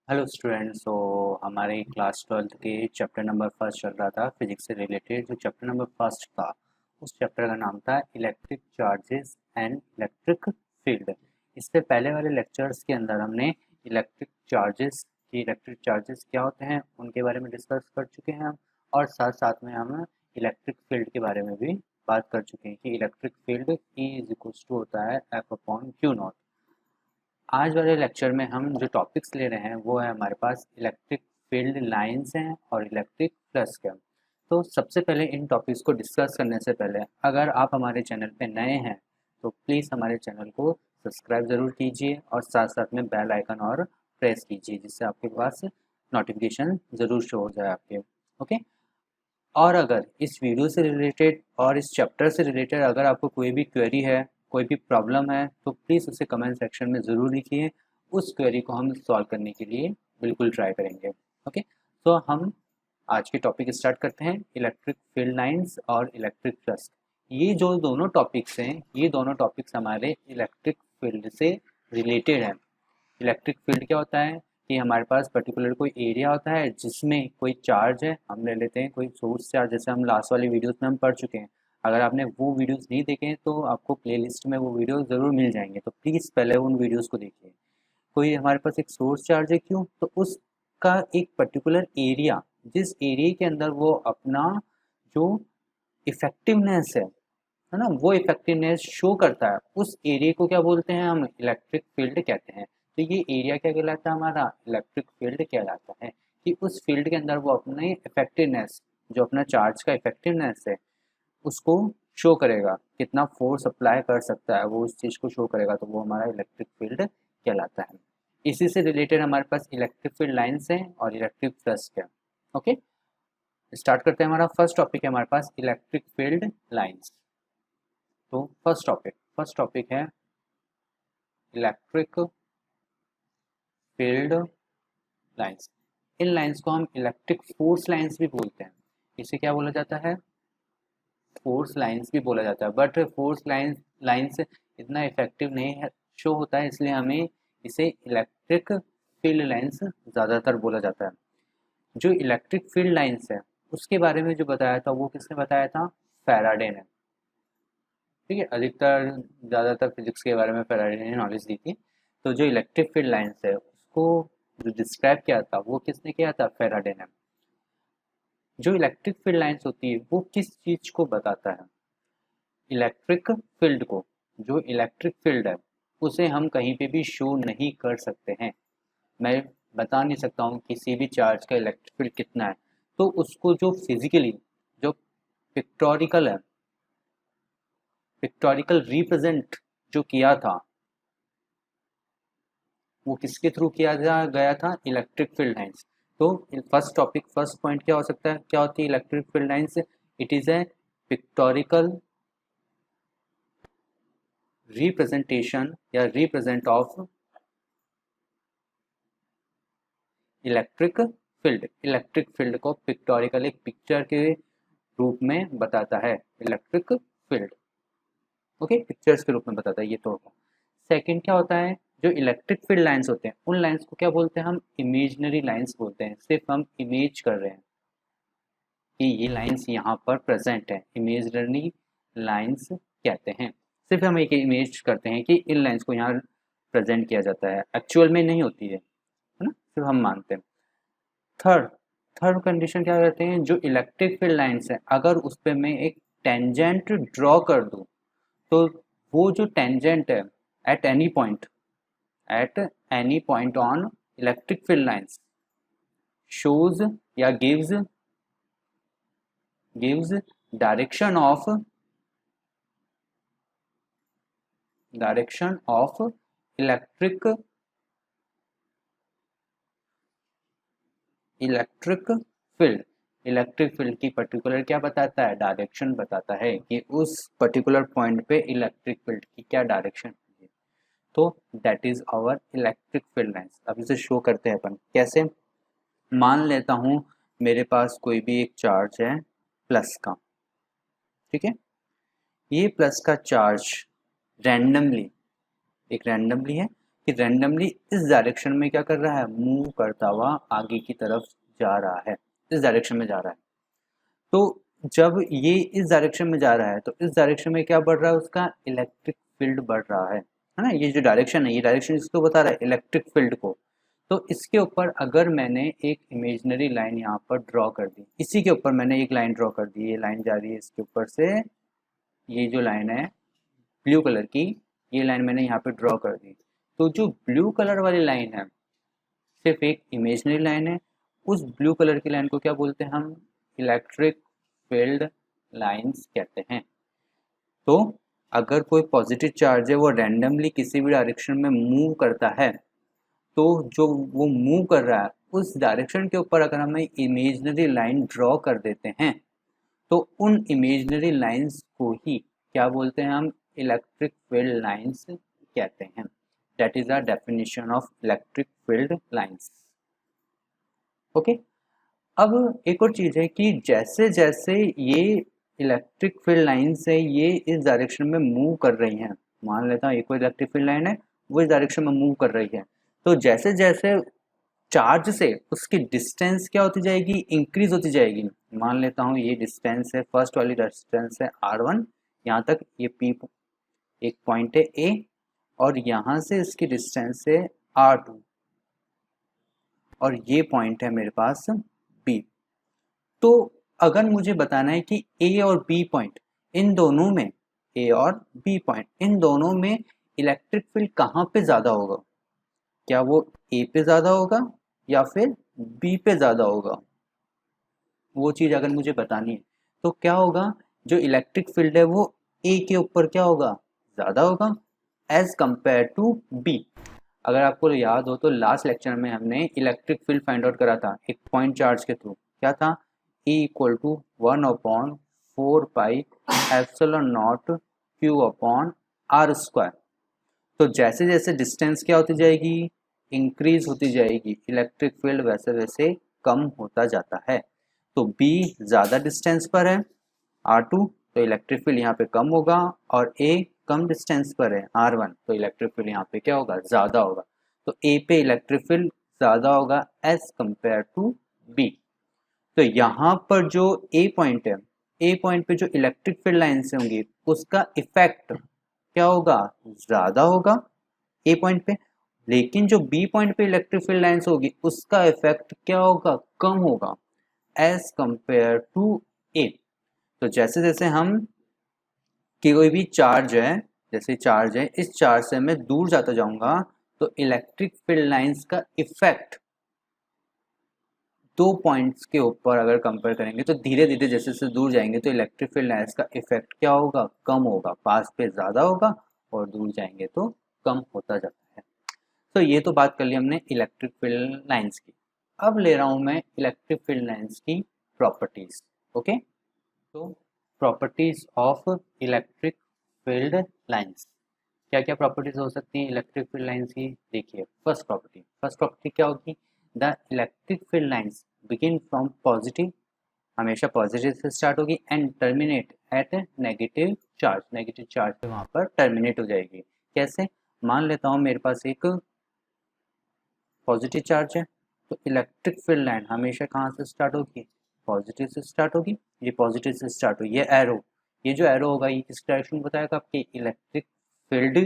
Hello students. हमारे class 12th के chapter number first चल रहा था फिजिक्स से रिलेटेड। जो चैप्टर नंबर फर्स्ट था उस चैप्टर का नाम था electric charges and electric field. इससे पहले वाले लेक्चर्स के अंदर हमने इलेक्ट्रिक चार्जेस क्या होते हैं उनके बारे में डिस्कस कर चुके हैं हम, और साथ साथ में हम इलेक्ट्रिक फील्ड के बारे में भी बात कर चुके हैं कि electric field E is equals to होता है एफ अपॉन क्यू नॉट। आज वाले लेक्चर में हम जो टॉपिक्स ले रहे हैं वो है हमारे पास इलेक्ट्रिक फील्ड लाइंस हैं और इलेक्ट्रिक फ्लक्स के। तो सबसे पहले इन टॉपिक्स को डिस्कस करने से पहले अगर आप हमारे चैनल पे नए हैं तो प्लीज़ हमारे चैनल को सब्सक्राइब ज़रूर कीजिए और साथ साथ में बेल आइकन और प्रेस कीजिए जिससे आपके पास नोटिफिकेशन ज़रूर शो हो जाए आपके। ओके। और अगर इस वीडियो से रिलेटेड और इस चैप्टर से रिलेटेड अगर आपको कोई भी क्वेरी है, कोई भी प्रॉब्लम है, तो प्लीज़ उसे कमेंट सेक्शन में ज़रूर लिखिए। उस क्वेरी को हम सॉल्व करने के लिए बिल्कुल ट्राई करेंगे। ओके। तो हम आज के टॉपिक स्टार्ट करते हैं, इलेक्ट्रिक फील्ड लाइंस और इलेक्ट्रिक फ्लक्स। ये जो दोनों टॉपिक्स हैं, ये दोनों टॉपिक्स हमारे इलेक्ट्रिक फील्ड से रिलेटेड हैं। इलेक्ट्रिक फील्ड क्या होता है कि हमारे पास पर्टिकुलर कोई एरिया होता है जिसमें कोई चार्ज है, हम ले लेते हैं कोई सोर्स चार्ज, जैसे हम लास्ट वाली वीडियोस में हम पढ़ चुके हैं। अगर आपने वो वीडियोस नहीं देखे हैं तो आपको प्लेलिस्ट में वो वीडियो ज़रूर मिल जाएंगे, तो प्लीज़ पहले उन वीडियोस को देखिए। कोई हमारे पास एक सोर्स चार्ज है, क्यों? तो उसका एक पर्टिकुलर एरिया, जिस एरिया के अंदर वो अपना जो इफेक्टिवनेस है ना, वो इफेक्टिवनेस शो करता है, उस एरिया को क्या बोलते हैं? हम इलेक्ट्रिक फील्ड कहते हैं। तो ये एरिया क्या कहलाता है? हमारा इलेक्ट्रिक फील्ड कहलाता है कि उस फील्ड के अंदर वो अपने इफेक्टिवनेस, जो अपना चार्ज का इफेक्टिवनेस है, उसको शो करेगा, कितना फोर्स अप्लाई कर सकता है वो उस चीज़ को शो करेगा, तो वो हमारा इलेक्ट्रिक फील्ड कहलाता है। इसी से रिलेटेड हमारे पास इलेक्ट्रिक फील्ड लाइन्स हैं और इलेक्ट्रिक फ्लक्स है। ओके, स्टार्ट करते हैं। हमारा फर्स्ट टॉपिक है हमारे पास इलेक्ट्रिक फील्ड लाइन्स। तो फर्स्ट टॉपिक है इलेक्ट्रिक फील्ड लाइंस। इन लाइंस को हम इलेक्ट्रिक फोर्स लाइंस भी बोलते हैं। इसे क्या बोला जाता है? फोर्स लाइंस भी बोला जाता है, बट फोर्स लाइंस इतना इफेक्टिव नहीं है, शो होता है, इसलिए हमें इसे इलेक्ट्रिक फील्ड लाइंस ज़्यादातर बोला जाता है। जो इलेक्ट्रिक फील्ड लाइंस है उसके बारे में जो बताया था वो किसने बताया था? फैराडे ने। ठीक है, अधिकतर ज़्यादातर फिजिक्स के बारे में फैराडे ने नॉलेज दी थी। तो जो इलेक्ट्रिक फील्ड लाइंस है उसको जो डिस्क्राइब किया था वो किसने किया था? फैराडे ने। जो इलेक्ट्रिक फील्ड लाइंस होती है वो किस चीज़ को बताता है? इलेक्ट्रिक फील्ड को। जो इलेक्ट्रिक फील्ड है उसे हम कहीं पे भी शो नहीं कर सकते हैं। मैं बता नहीं सकता हूँ किसी भी चार्ज का इलेक्ट्रिक फील्ड कितना है, तो उसको जो फिजिकली, जो पिक्टोरिकल है, पिक्टोरिकल रिप्रेजेंट जो किया था वो किसके थ्रू किया गया था? Electric field lines. तो फर्स्ट पॉइंट क्या हो सकता है? क्या होती है electric field lines? It is a pictorial representation या represent of electric field. Electric field को पिक्टोरिकल एक पिक्चर के रूप में बताता है इलेक्ट्रिक फील्ड। ओके, पिक्चर्स के रूप में बताता है, ये तो होगा। सेकंड क्या होता है? जो इलेक्ट्रिक फील्ड लाइंस होते हैं उन लाइंस को क्या बोलते हैं? हम इमेजिनरी लाइंस बोलते हैं। सिर्फ हम इमेज कर रहे हैं कि ये लाइंस यहाँ पर प्रेजेंट है, इमेजिनरी लाइंस कहते हैं। सिर्फ हम एक इमेज करते हैं कि इन लाइंस को यहाँ प्रेजेंट किया जाता है, एक्चुअल में नहीं होती है ना, सिर्फ हम मानते हैं। थर्ड थर्ड कंडीशन क्या कहते हैं? जो इलेक्ट्रिक फील्ड लाइंस है अगर उस पर मैं एक टेंजेंट ड्रॉ कर दूं, तो वो जो टेंजेंट है at any point on electric field lines shows या gives direction of electric electric field. Electric field की पर्टिकुलर क्या बताता है? डायरेक्शन बताता है कि उस पर्टिकुलर पॉइंट पे इलेक्ट्रिक फील्ड की क्या डायरेक्शन है। तो that is our electric field lines. अब इसे शो करते हैं अपन कैसे। मान लेता हूँ मेरे पास कोई भी एक चार्ज है प्लस का, ठीक है। ये प्लस का चार्ज रैंडमली है, कि रैंडमली इस डायरेक्शन में क्या कर रहा है, मूव करता हुआ आगे की तरफ जा रहा है, इस डायरेक्शन में जा रहा है। तो जब ये इस डायरेक्शन में जा रहा है तो इस डायरेक्शन में क्या बढ़ रहा है, उसका इलेक्ट्रिक फील्ड बढ़ रहा है ना। ये जो डायरेक्शन है, ये डायरेक्शन इसको बता रहा है इलेक्ट्रिक फील्ड को। तो इसके ऊपर अगर मैंने एक इमेजिनरी लाइन यहाँ पर ड्रॉ कर दी, इसी के ऊपर मैंने एक लाइन ड्रॉ कर दी, ये लाइन जा रही है इसके ऊपर से, ये जो लाइन है ब्लू कलर की, ये लाइन मैंने यहाँ पे ड्रॉ कर दी। तो जो ब्लू कलर वाली लाइन है सिर्फ एक इमेजिनरी लाइन है, उस ब्लू कलर की लाइन को क्या बोलते हैं हम, इलेक्ट्रिक फील्ड लाइंस कहते हैं। तो अगर कोई पॉजिटिव चार्ज है वो रैंडमली किसी भी डायरेक्शन में मूव करता है, तो जो वो मूव कर रहा है उस डायरेक्शन के ऊपर अगर हम इमेजिनरी लाइन ड्रॉ कर देते हैं, तो उन इमेजिनरी लाइंस को ही क्या बोलते हैं हम, इलेक्ट्रिक फील्ड लाइंस कहते हैं। That is the definition of electric field lines. Okay, अब एक और चीज़ है कि जैसे जैसे ये इलेक्ट्रिक फील्ड लाइंस है ये इस डायरेक्शन में मूव कर रही हैं, मान लेता हूँ एक कोई इलेक्ट्रिक फील्ड लाइन है वो इस डायरेक्शन में मूव कर रही है, तो जैसे जैसे चार्ज से उसकी डिस्टेंस क्या होती जाएगी, इंक्रीज होती जाएगी। मान लेता हूँ ये डिस्टेंस है, फर्स्ट वाली डिस्टेंस है r1, यहाँ तक ये p एक पॉइंट है a, और यहाँ से इसकी डिस्टेंस है r2, और ये पॉइंट है मेरे पास b। तो अगर मुझे बताना है कि a और b पॉइंट, इन दोनों में, a और b पॉइंट इन दोनों में इलेक्ट्रिक फील्ड कहाँ पे ज़्यादा होगा, क्या वो a पे ज़्यादा होगा या फिर b पे ज़्यादा होगा, वो चीज़ अगर मुझे बतानी है तो क्या होगा, जो इलेक्ट्रिक फील्ड है वो a के ऊपर क्या होगा, ज़्यादा होगा एज कंपेयर टू b। अगर आपको याद हो तो लास्ट लेक्चर में हमने इलेक्ट्रिक फील्ड फाइंड आउट करा था एक पॉइंट चार्ज के थ्रू, क्या था, E equal to 1/4πε0 Q upon R square. तो जैसे जैसे डिस्टेंस क्या होती जाएगी, इंक्रीज होती जाएगी, इलेक्ट्रिक फील्ड वैसे वैसे कम होता जाता है। तो B ज़्यादा डिस्टेंस पर है R2, तो इलेक्ट्रिक फील्ड यहाँ पे कम होगा, और A कम डिस्टेंस पर है R1, तो इलेक्ट्रिक फील्ड यहाँ पे क्या होगा, ज़्यादा होगा। तो A पे इलेक्ट्रिक फील्ड ज़्यादा होगा एज कंपेयर टू B। तो यहाँ पर जो A पॉइंट है, A पॉइंट पे जो इलेक्ट्रिक फील्ड लाइन्स होंगी उसका इफेक्ट क्या होगा, ज़्यादा होगा A पॉइंट पे, लेकिन जो B पॉइंट पे इलेक्ट्रिक फील्ड लाइन्स होगी उसका इफेक्ट क्या होगा, कम होगा एज कंपेयर टू A। तो जैसे जैसे हम कि कोई भी चार्ज है, जैसे चार्ज है, इस चार्ज से मैं दूर जाता जाऊंगा तो इलेक्ट्रिक फील्ड लाइंस का इफेक्ट दो पॉइंट्स के ऊपर अगर कंपेयर करेंगे तो धीरे धीरे जैसे जैसे दूर जाएंगे तो इलेक्ट्रिक फील्ड लाइंस का इफेक्ट क्या होगा, कम होगा, पास पे ज़्यादा होगा और दूर जाएंगे तो कम होता जाता है। तो ये तो बात कर ली हमने इलेक्ट्रिक फील्ड लाइंस की। अब ले रहा हूँ मैं इलेक्ट्रिक फील्ड लाइंस की प्रॉपर्टीज। ओके, तो properties of electric field lines, क्या क्या प्रॉपर्टीज हो सकती हैं इलेक्ट्रिक फील्ड लाइंस की, देखिए फर्स्ट प्रॉपर्टी क्या होगी, the electric field lines begin from positive, हमेशा पॉजिटिव से स्टार्ट होगी, and terminate at negative charge पे वहाँ पर टर्मिनेट हो जाएगी। कैसे, मान लेता हूँ मेरे पास एक पॉजिटिव चार्ज है, तो इलेक्ट्रिक फील्ड लाइन हमेशा कहाँ से स्टार्ट होगी, पॉजिटिव से स्टार्ट होगी, ये पॉजिटिव से स्टार्ट हुई, ये जो एरो होगा ये किस डायरेक्शन बताएगा, आपके इलेक्ट्रिक फील्ड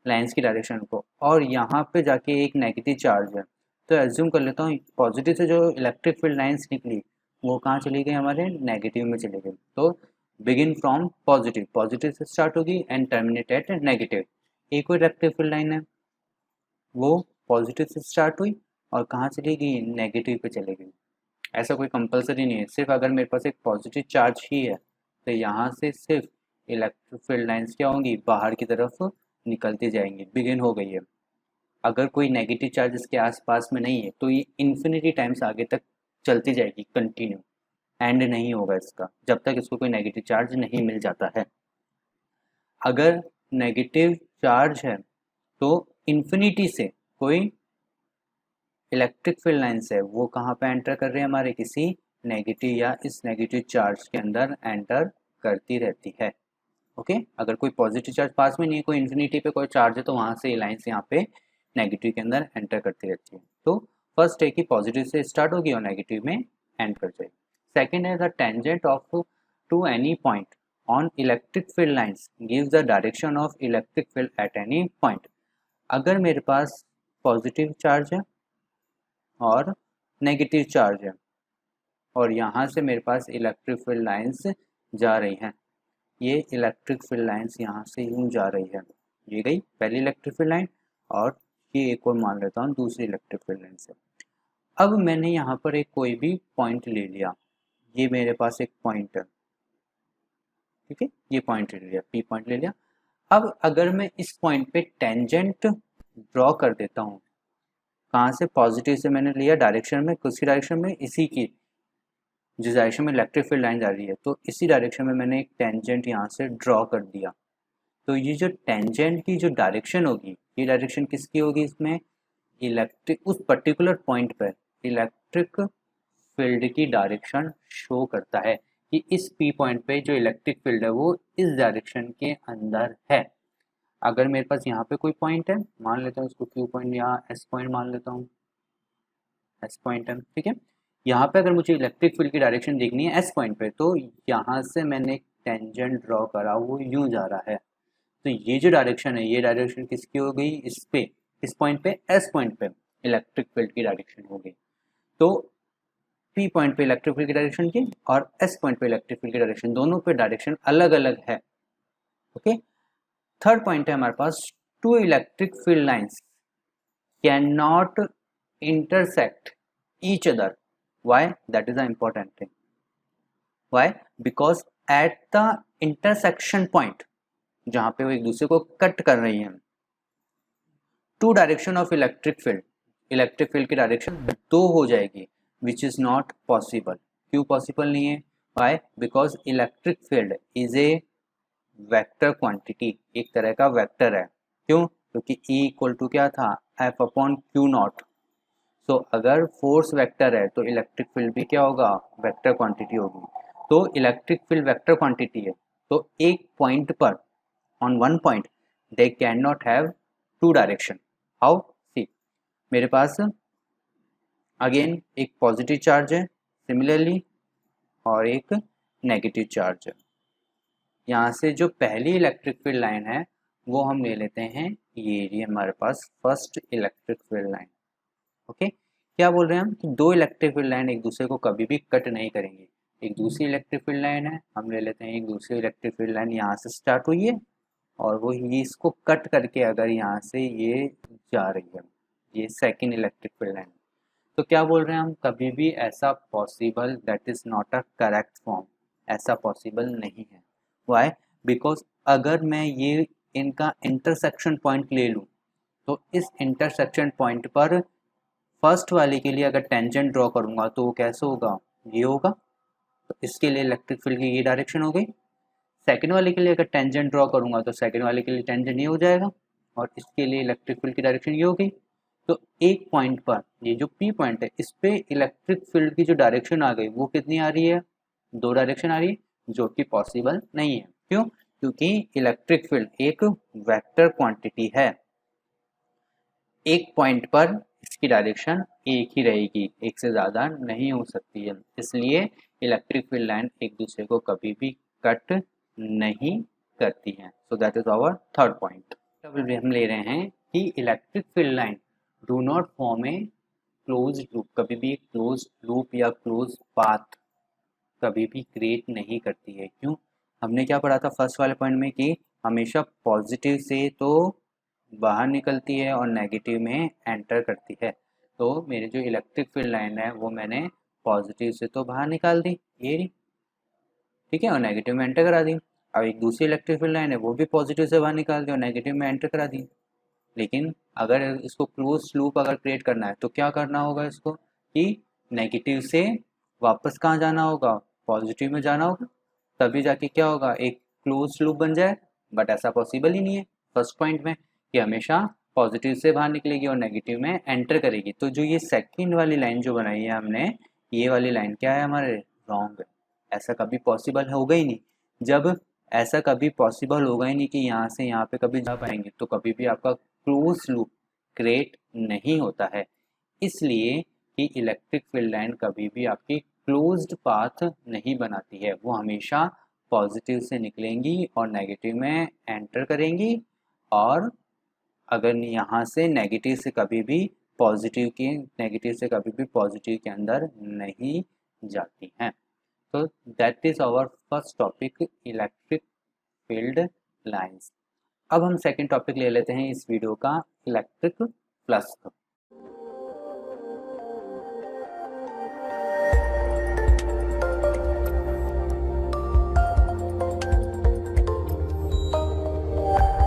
लाइंस की डायरेक्शन को, और यहाँ पे जाके एक नेगेटिव चार्ज है, तो एज्यूम कर लेता हूँ पॉजिटिव से जो इलेक्ट्रिक फील्ड लाइंस निकली वो कहाँ चली गई, हमारे नेगेटिव में चली गई। तो बिगिन फ्रॉम पॉजिटिव से स्टार्ट होगी एंड टर्मिनेट एट नेगेटिव। एक और इलेक्ट्रिक फील्ड लाइन है वो पॉजिटिव से स्टार्ट हुई और कहाँ चली गई, नेगेटिव पे चली गई। ऐसा कोई कंपलसरी नहीं है, सिर्फ अगर मेरे पास एक पॉजिटिव चार्ज ही है तो यहाँ से सिर्फ इलेक्ट्रिक फील्ड लाइंस क्या होंगी, बाहर की तरफ निकलती जाएंगी, बिगिन हो गई है। अगर कोई नेगेटिव चार्ज इसके आसपास में नहीं है तो ये इन्फिनिटी टाइम्स आगे तक चलती जाएगी, कंटिन्यू, एंड नहीं होगा इसका जब तक इसको कोई नेगेटिव चार्ज नहीं मिल जाता है। अगर नेगेटिव चार्ज है तो इन्फिनिटी से कोई इलेक्ट्रिक फील्ड लाइंस है वो कहाँ पे एंटर कर रहे हैं, हमारे किसी नेगेटिव या इस नेगेटिव चार्ज के अंदर एंटर करती रहती है। ओके, अगर कोई पॉजिटिव चार्ज पास में नहीं है, कोई इन्फिनिटी पे कोई चार्ज है तो वहाँ से ये लाइंस यहाँ पे नेगेटिव के अंदर एंटर करती रहती है। तो फर्स्ट है कि पॉजिटिव से स्टार्ट होगी और नेगेटिव में एंड कर जाएगी। सेकेंड है the tangent of to any point on electric field lines gives the direction of electric field at any point. अगर मेरे पास पॉजिटिव चार्ज है और नेगेटिव चार्ज है और यहाँ से मेरे पास इलेक्ट्रिक फील्ड लाइन्स जा रही हैं, ये इलेक्ट्रिक फील्ड लाइन्स यहाँ से यूँ जा रही है, ये गई पहली इलेक्ट्रिक फील्ड लाइन और ये एक और मान लेता हूँ दूसरी इलेक्ट्रिक फील्ड लाइन से। अब मैंने यहाँ पर एक कोई भी पॉइंट ले लिया, ये मेरे पास एक पॉइंट है, ठीक है, ये पॉइंट ले लिया, पी पॉइंट ले लिया। अब अगर मैं इस पॉइंट पे टेंजेंट ड्रॉ कर देता हूँ, कहाँ से, पॉजिटिव से मैंने लिया डायरेक्शन में, किसी डायरेक्शन में, इसी की जिस डायरेक्शन में इलेक्ट्रिक फील्ड लाइन जा रही है, तो इसी डायरेक्शन में मैंने एक टेंजेंट यहाँ से ड्रॉ कर दिया। तो ये जो टेंजेंट की जो डायरेक्शन होगी, ये डायरेक्शन किसकी होगी, इसमें इलेक्ट्रिक, उस पर्टिकुलर पॉइंट पर इलेक्ट्रिक फील्ड की डायरेक्शन शो करता है कि इस पी पॉइंट पे जो इलेक्ट्रिक फील्ड है वो इस डायरेक्शन के अंदर है। अगर मेरे पास यहाँ पे कोई पॉइंट है, मान लेता हूँ उसको क्यू पॉइंट या एस पॉइंट मान लेता हूँ, एस पॉइंट है, ठीक है। यहाँ पे अगर मुझे इलेक्ट्रिक फील्ड की डायरेक्शन देखनी है एस पॉइंट पे, तो यहाँ से मैंने एक टेंजेंट ड्रॉ करा, वो यूं जा रहा है। तो ये जो डायरेक्शन है, ये डायरेक्शन किसकी हो गई, इस पे, इस पॉइंट पे, एस पॉइंट पे इलेक्ट्रिक फील्ड की डायरेक्शन हो गई। तो पी पॉइंट पे इलेक्ट्रिक फील्ड की डायरेक्शन की और एस पॉइंट पे इलेक्ट्रिक फील्ड की डायरेक्शन, दोनों पे डायरेक्शन अलग अलग है। ओके, थर्ड पॉइंट है हमारे पास, two electric field lines can not intersect each other. Why? That is the important thing. Why? Because at the intersection point, जहाँ पे वो एक दूसरे को कट कर रही हैं, two direction of electric field की डायरेक्शन दो हो जाएगी, विच इज नॉट पॉसिबल। क्यों पॉसिबल नहीं है? Why? Because electric field is a vector quantity, एक तरह का वेक्टर है। क्यों? क्योंकि E इक्वल टू क्या था, F अपॉन क्यू नॉट। तो अगर फोर्स वेक्टर है तो इलेक्ट्रिक फील्ड भी क्या होगा, वेक्टर क्वांटिटी होगी। तो इलेक्ट्रिक फील्ड वेक्टर क्वांटिटी है, तो एक पॉइंट पर, on one point, they can not have two direction. How? See, मेरे पास अगेन एक पॉजिटिव चार्ज है सिमिलरली और एक नेगेटिव चार्ज है। यहाँ से जो पहली इलेक्ट्रिक फील्ड लाइन है वो हम ले लेते हैं, ये हमारे पास first electric field line. Okay, क्या बोल रहे हैं हम कि दो इलेक्ट्रिक फील्ड लाइन एक दूसरे को कभी भी कट नहीं करेंगे। एक दूसरी इलेक्ट्रिक फील्ड लाइन है, हम ले लेते हैं एक दूसरी इलेक्ट्रिक फील्ड लाइन यहाँ से स्टार्ट हुई है और वो ये इसको कट करके अगर यहाँ से ये जा रही है, ये सेकंड इलेक्ट्रिक फील्ड लाइन, तो क्या बोल रहे हैं हम, कभी भी ऐसा possible, that is not a correct form, ऐसा पॉसिबल नहीं है। वाई? बिकॉज अगर मैं ये इनका इंटरसेक्शन पॉइंट ले लूँ, तो इस इंटरसेक्शन पॉइंट पर फर्स्ट वाले के लिए अगर टेंजेंट ड्रॉ करूंगा तो वो कैसे होगा, ये होगा, तो इसके लिए इलेक्ट्रिक फील्ड की ये डायरेक्शन हो गई। सेकंड वाले के लिए अगर टेंजेंट ड्रॉ करूंगा तो सेकंड वाले के लिए टेंजेंट ये हो जाएगा और इसके लिए इलेक्ट्रिक फील्ड की डायरेक्शन ये हो गई। तो एक पॉइंट पर, ये जो पी पॉइंट है, इस पे इलेक्ट्रिक फील्ड की जो डायरेक्शन आ गई वो कितनी आ रही है, दो डायरेक्शन आ रही है, जो कि पॉसिबल नहीं है। क्यों? क्योंकि इलेक्ट्रिक फील्ड एक वेक्टर क्वांटिटी है, एक पॉइंट पर इसकी डायरेक्शन एक ही रहेगी, एक से ज़्यादा नहीं हो सकती है, इसलिए इलेक्ट्रिक फील्ड लाइन एक दूसरे को कभी भी कट नहीं करती हैं। So that is our third point. अब हम ले रहे हैं कि electric field line do not form a close loop, कभी भी क्लोज लूप या क्लोज पाथ कभी भी क्रिएट नहीं करती है। क्यों? हमने क्या पढ़ा था फर्स्ट वाले पॉइंट में कि हमेशा पॉजिटिव से तो बाहर निकलती है और नेगेटिव में एंटर करती है। तो मेरी जो इलेक्ट्रिक फील्ड लाइन है वो मैंने पॉजिटिव से तो बाहर निकाल दी, ये रही, ठीक है, और नेगेटिव में एंटर करा दी। अब एक दूसरी इलेक्ट्रिक फील्ड लाइन है वो भी पॉजिटिव से बाहर निकाल दी और नेगेटिव में एंटर करा दी। लेकिन अगर इसको क्लोज लूप अगर क्रिएट करना है तो क्या करना होगा इसको, कि नेगेटिव से वापस कहाँ जाना होगा, पॉजिटिव में जाना होगा, तभी जाके क्या होगा, एक क्लोज लूप बन जाए। बट ऐसा पॉसिबल ही नहीं है फर्स्ट पॉइंट में, कि हमेशा पॉजिटिव से बाहर निकलेगी और नेगेटिव में एंटर करेगी। तो जो ये सेकंड वाली लाइन जो बनाई है हमने, ये वाली लाइन क्या है हमारे, रॉन्ग है, ऐसा कभी पॉसिबल होगा ही नहीं। जब ऐसा कभी पॉसिबल होगा ही नहीं कि यहाँ से यहाँ पे कभी जा पाएंगे, तो कभी भी आपका क्लोज लूप क्रिएट नहीं होता है, इसलिए कि इलेक्ट्रिक फील्ड लाइन कभी भी आपकी क्लोज्ड पाथ नहीं बनाती है, वो हमेशा पॉजिटिव से निकलेंगी और नेगेटिव में एंटर करेंगी, और अगर यहाँ से नेगेटिव से कभी भी पॉजिटिव के अंदर नहीं जाती हैं। तो that is our first topic, electric field lines. अब हम सेकंड टॉपिक ले लेते हैं इस वीडियो का, इलेक्ट्रिक फ्लक्स।